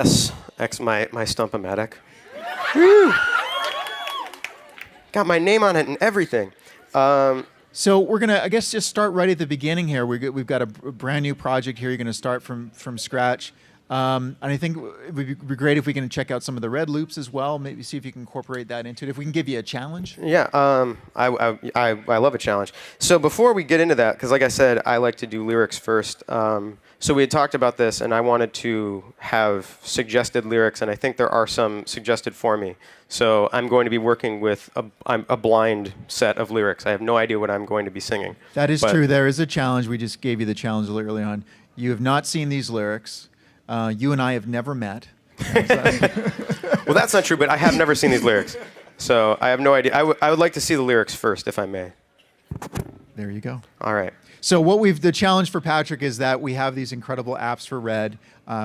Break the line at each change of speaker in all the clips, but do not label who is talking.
Yes, my Stump-O-Matic. Woo! Got my name on it and everything.
So we're gonna, I guess, just start right at the beginning here. We've got a brand new project here. You're gonna start from scratch, and I think it would be great if we can check out some of the red loops as well. Maybe see if you can incorporate that into it. If we can give you a challenge.
Yeah, I love a challenge. So before we get into that, because like I said, I like to do lyrics first. So we had talked about this, and I wanted to have suggested lyrics, and I think there are some suggested for me. So I'm going to be working with a blind set of lyrics. I have no idea what I'm going to be singing.
That is true. There is a challenge. We just gave you the challenge early on. You have not seen these lyrics. You and I have never met.
Well, that's not true, but I have never seen these lyrics. So I have no idea. I would like to see the lyrics first, if I may.
There you go.
All right.
So the challenge for Patrick is that we have these incredible apps for Red.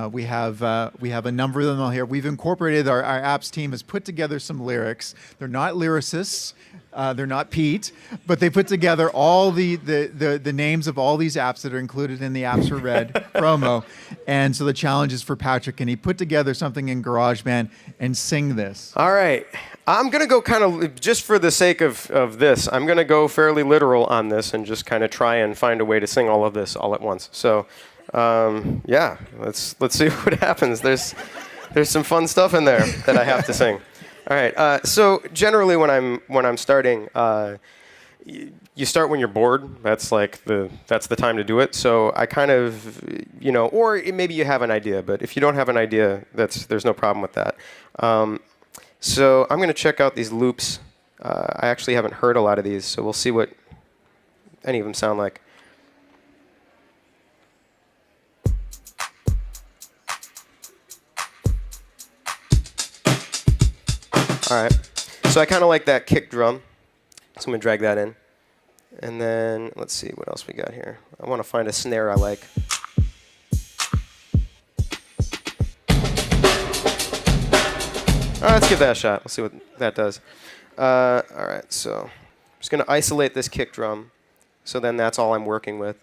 We have a number of them all here. We've incorporated our apps team has put together some lyrics. They're not lyricists. They're not Pete, but they put together all the names of all these apps that are included in the Apps for Red promo. And so the challenge is for Patrick, and he put together something in GarageBand and sing this.
All right. I'm going to go kind of, just for the sake of this, I'm going to go fairly literal on this and just kind of try and find a way to sing all of this all at once. So, yeah, let's see what happens. There's some fun stuff in there that I have to sing. All right. So generally when I'm starting, you start when you're bored. That's the time to do it. So I kind of, or maybe you have an idea, but if you don't have an idea, there's no problem with that. So I'm going to check out these loops. I actually haven't heard a lot of these, so we'll see what any of them sound like. All right. So I kind of like that kick drum, so I'm going to drag that in. And then let's see what else we got here. I want to find a snare I like. All right, let's give that a shot. Let's see what that does. All right, so I'm just going to isolate this kick drum. So then that's all I'm working with.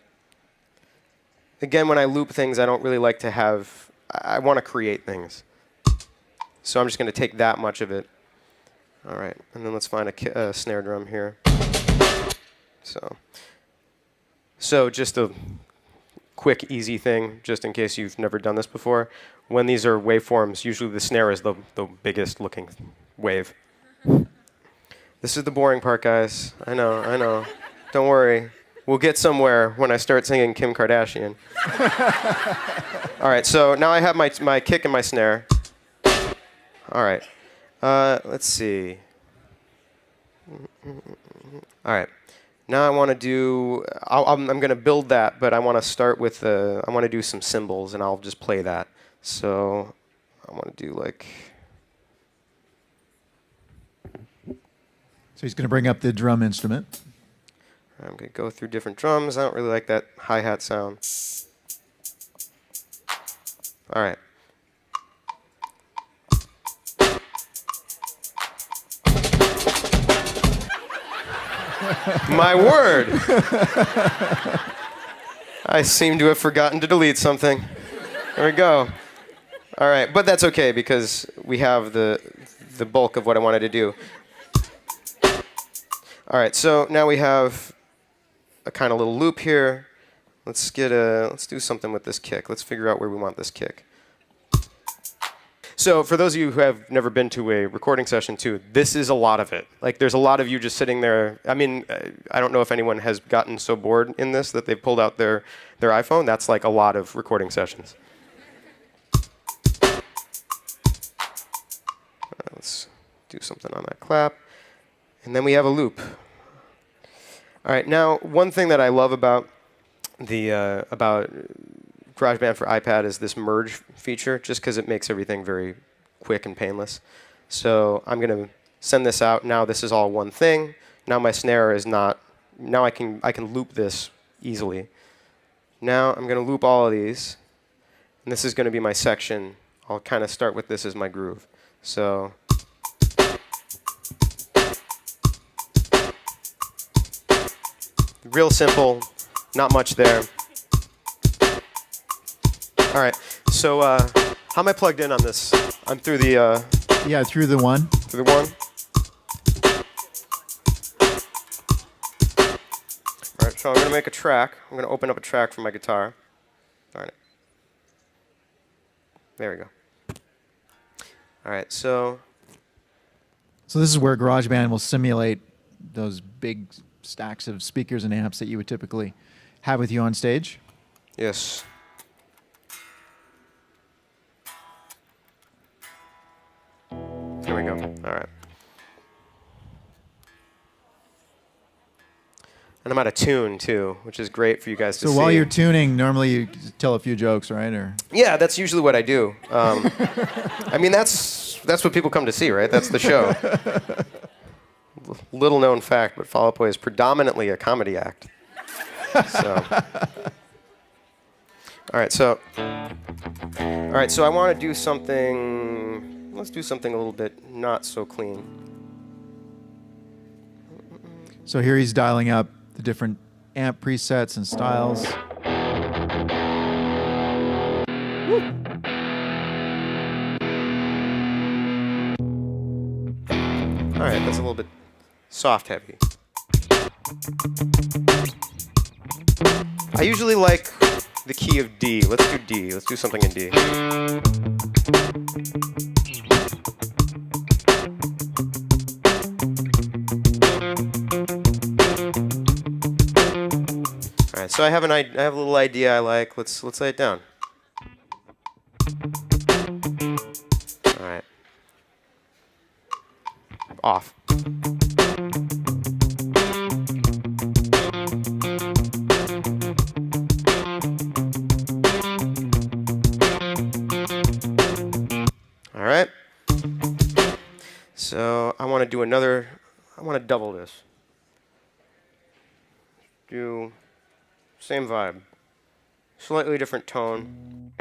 Again, when I loop things, I don't really like to have, I want to create things. So I'm just going to take that much of it. All right, and then let's find a snare drum here. So just a quick, easy thing, just in case you've never done this before. When these are waveforms, usually the snare is the biggest looking wave. This is the boring part, guys. I know. Don't worry. We'll get somewhere when I start singing Kim Kardashian. All right, so now I have my kick and my snare. All right. Let's see. All right. Now I want to do, I'm going to build that, but I want to start with, I want to do some cymbals, and I'll just play that. So I want to do like...
So he's going to bring up the drum instrument.
I'm going to go through different drums. I don't really like that hi-hat sound. All right. My word! I seem to have forgotten to delete something. There we go. All right, but that's okay because we have the bulk of what I wanted to do. All right, so now we have a kind of little loop here. Let's do something with this kick. Let's figure out where we want this kick. So for those of you who have never been to a recording session too, this is a lot of it. Like there's a lot of you just sitting there. I mean, I don't know if anyone has gotten so bored in this that they've pulled out their iPhone. That's like a lot of recording sessions. Let's do something on that clap. And then we have a loop. All right, now one thing that I love about about GarageBand for iPad is this merge feature, just because it makes everything very quick and painless. So I'm going to send this out. Now this is all one thing. Now my snare is not. Now I can loop this easily. Now I'm going to loop all of these, and this is going to be my section. I'll kind of start with this as my groove. So. Real simple, not much there. All right, so How am I plugged in on this? I'm through the
Yeah, through the one.
through the one. All right, so I'm gonna make a track. I'm gonna open up a track for my guitar. Darn it. There we go. All right, so
So this is where GarageBand will simulate those big stacks of speakers and amps that you would typically have with you on stage.
yes. There we go. All right. And I'm out of tune too, which is great for you guys to see.
So while you're tuning, normally you tell a few jokes, right? Or
Yeah, that's usually what I do. I mean, that's what people come to see, right? That's the show. Little known fact, but Fall Out Boy is predominantly a comedy act. So, all right, so I want to do something. Let's do something a little bit not so clean.
so here he's dialing up the different amp presets and styles.
All right, that's a little bit soft heavy. I usually like the key of D. Let's do D. Let's do something in D. All right, so I have a little idea I like. Let's lay it down. All right. Off. All right. So I want to do another. I want to double this. Do same vibe, slightly different tone.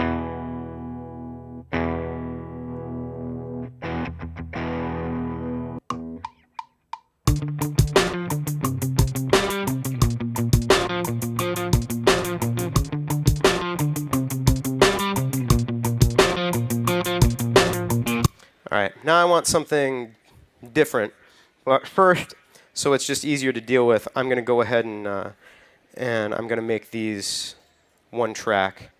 All right, now I want something different. But first, so it's just easier to deal with, I'm going to go ahead and I'm going to make these one track.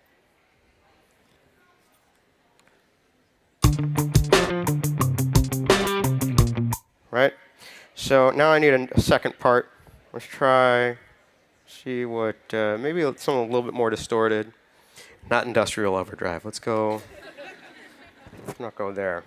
Right? So now I need a second part. Let's try, see what, maybe something a little bit more distorted. Not industrial overdrive. Let's not go there.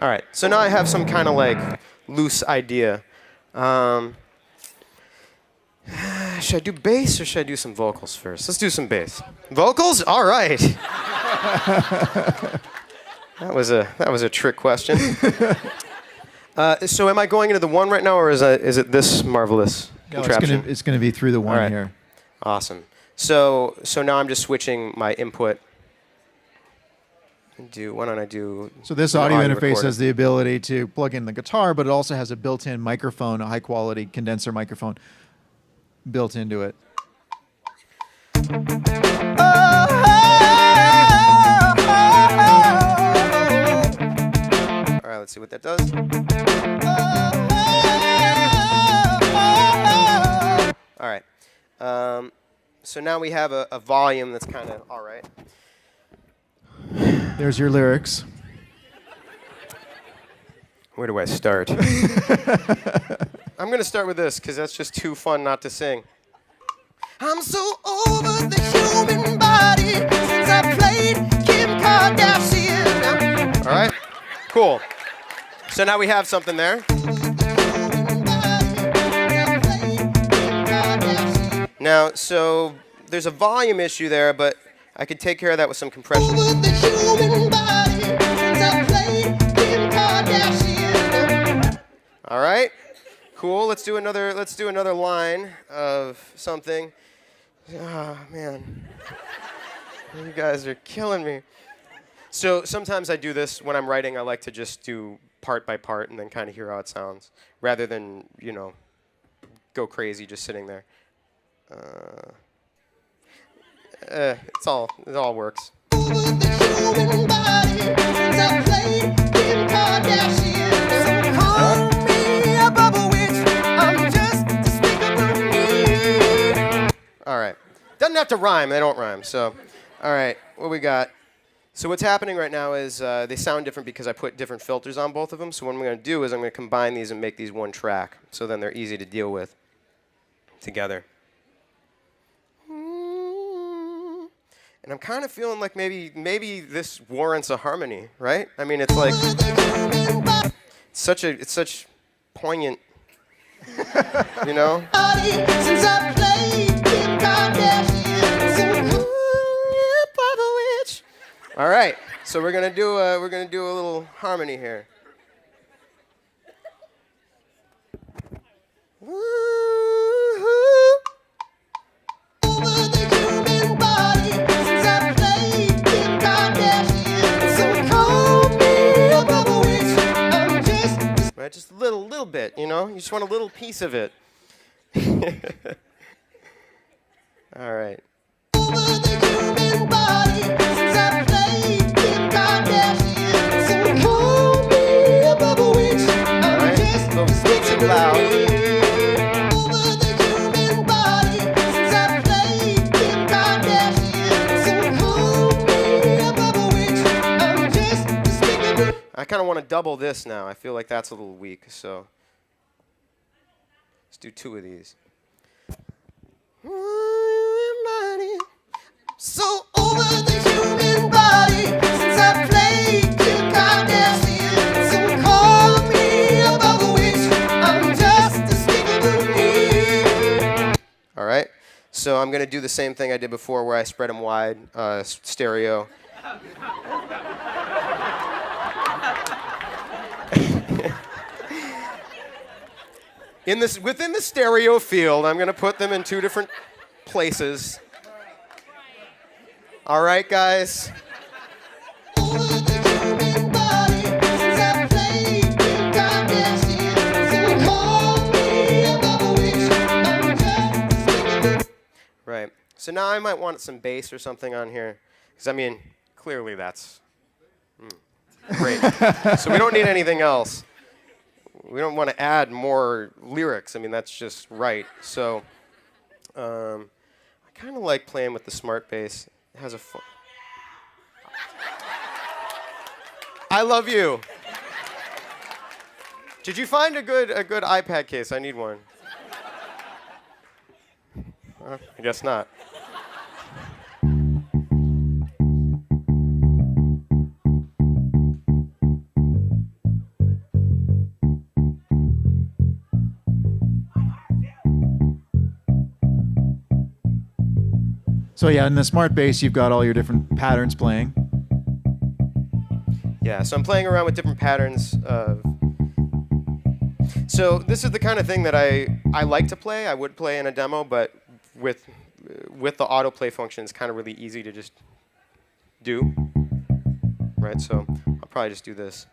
All right, so now I have some kind of like loose idea. Should I do bass or should I do some vocals first? Let's do some bass. Vocals? All right. That was a trick question. So am I going into the one right now, or is it this marvelous contraption?
It's gonna be through the one
right.
here.
Awesome. So now I'm just switching my input. Why don't I do?
So this audio interface
recorder.
has the ability to plug in the guitar, but it also has a built-in microphone, a high-quality condenser microphone built into it.
All right, let's see what that does. All right. So now we have a volume that's kind of all right.
There's your lyrics.
Where do I start? I'm going to start with this because that's just too fun not to sing. I'm so over the human body since I played Kim Kardashian. All right, cool. So now we have something there. Now, so there's a volume issue there, but I could take care of that with some compression. All right, cool. Let's do another line of something. Oh man, you guys are killing me. So sometimes I do this when I'm writing. I like to just do part by part and then kind of hear how it sounds, rather than go crazy just sitting there. It all works. All right. Doesn't have to rhyme. They don't rhyme. So, all right. What we got? So what's happening right now is they sound different because I put different filters on both of them. So what I'm going to do is I'm going to combine these and make these one track. So then they're easy to deal with together. And I'm kind of feeling like maybe this warrants a harmony, right? I mean, it's like it's such poignant, you know? All right, so we're gonna do a little harmony here. Right, just a little bit, you know? You just want a little piece of it. All right. I kind of want to double this now. I feel like that's a little weak, so let's do two of these. So over the human body since I played Kim Kardashian. So call me a bubble witch. I'm just a speaker me. All right. So I'm gonna do the same thing I did before, where I spread them wide, stereo. Within the stereo field, I'm gonna put them in two different places. All right, guys. Right. So now I might want some bass or something on here, because I mean, clearly that's great. So we don't need anything else. We don't want to add more lyrics. I mean, that's just right. So I kind of like playing with the smart bass. It has a I love you. Did you find a good iPad case? I need one. I guess not.
So yeah, in the smart bass, you've got all your different patterns playing.
Yeah, so I'm playing around with different patterns. So this is the kind of thing that I like to play. I would play in a demo, but with the autoplay function, it's kind of really easy to just do. Right, so I'll probably just do this.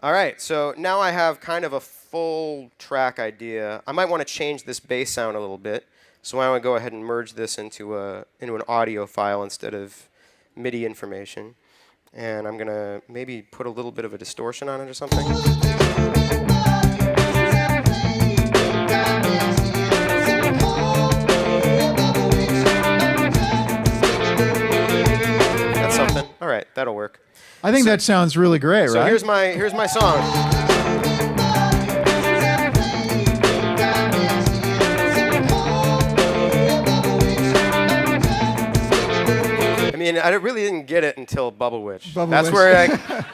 All right, so now I have kind of a full track idea. I might want to change this bass sound a little bit. So I want to go ahead and merge this into an audio file instead of MIDI information. And I'm going to maybe put a little bit of a distortion on it or something. That's something. All right, that'll work.
I think that sounds really great,
so
right?
here's my song. I mean, I really didn't get it until Bubble Witch.
Bubble
That's
Witch.
where